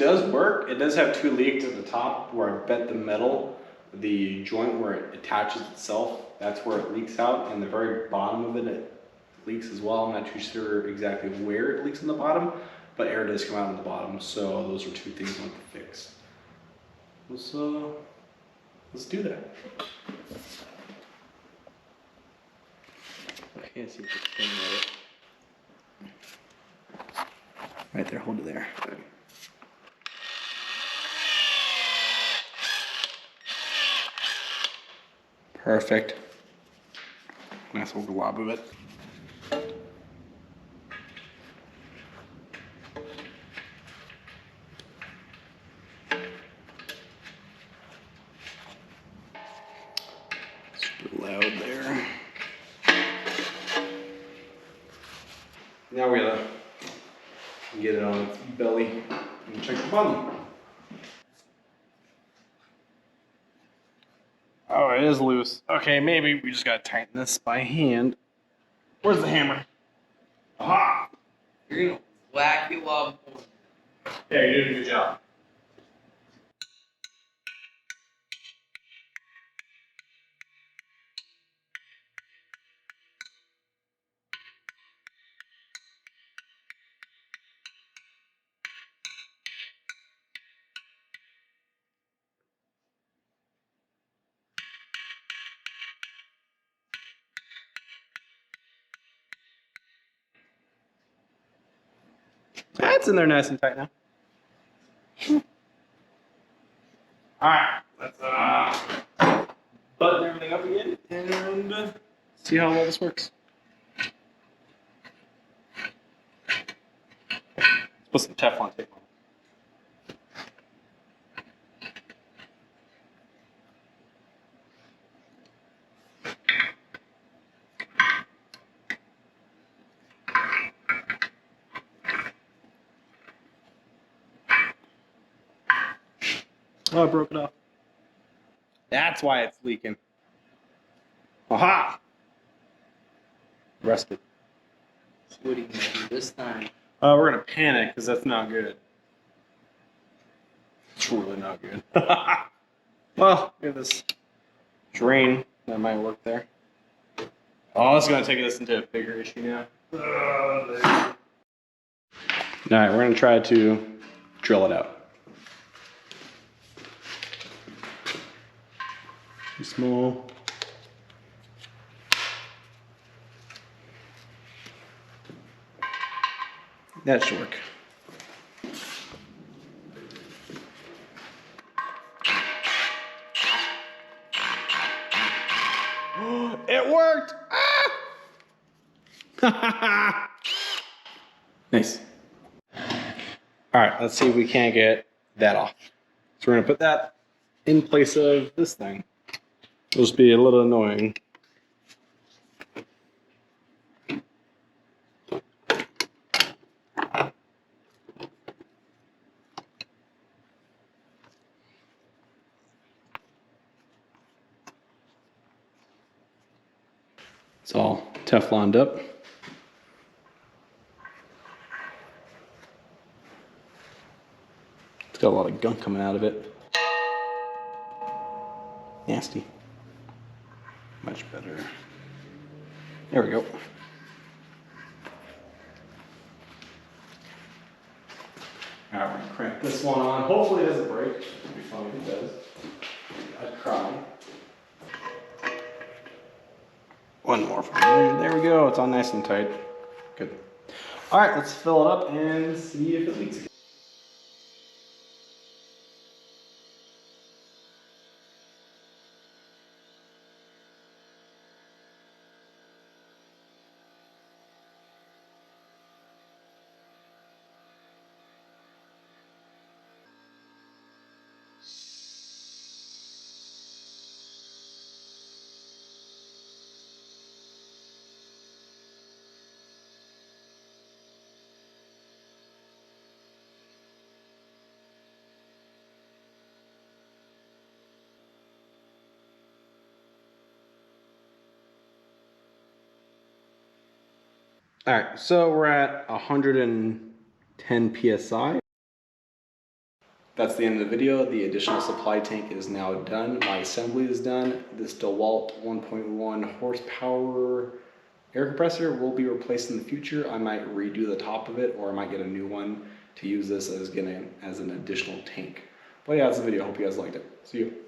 does work. It does have 2 leaks at the top where I bet the metal, the joint where it attaches itself, that's where it leaks out, and the very bottom of it leaks as well. I'm not too sure exactly where it leaks in the bottom, but air does come out in the bottom. So those are 2 things I want to fix. Let's do that. I can't see if it's pin right there, hold it there. Perfect. Nice little glob of it. It's loud there. Now we gotta get it on its belly and check the bottom. Oh, it is loose. Okay, maybe we just gotta tighten this by hand. Where's the hammer? Aha! You're gonna whack you up. Yeah, you're doing a good job. That's in there nice and tight now. Alright, let's button everything up again and see how well this works. Let's put some Teflon tape on. Oh, I broke it off. That's why it's leaking. Aha! Rusted. So what are you gonna do this time? We're gonna panic because that's not good. It's really not good. Well, look at this drain. That might work there. Oh, it's gonna take this into a bigger issue now. Alright, we're gonna try to drill it out. Small. That should work. It worked! Ah! Nice. Alright, let's see if we can't get that off. So we're gonna put that in place of this thing. It'll just be a little annoying. It's all Tefloned up. It's got a lot of gunk coming out of it. Nasty. Much better. There we go. Alright, we're gonna crank this one on. Hopefully it doesn't break. It'd be fun if it does. I'd cry. One more from there. There we go. It's on nice and tight. Good. Alright, let's fill it up and see if it leaks again. All right, so we're at 110 PSI. that's the end of the video. The additional supply tank is now done. My assembly is done. This DeWalt 1.1 horsepower air compressor will be replaced in the future. I might redo the top of it, or I might get a new one to use this as an additional tank. But yeah, that's the video. Hope you guys liked it. See you.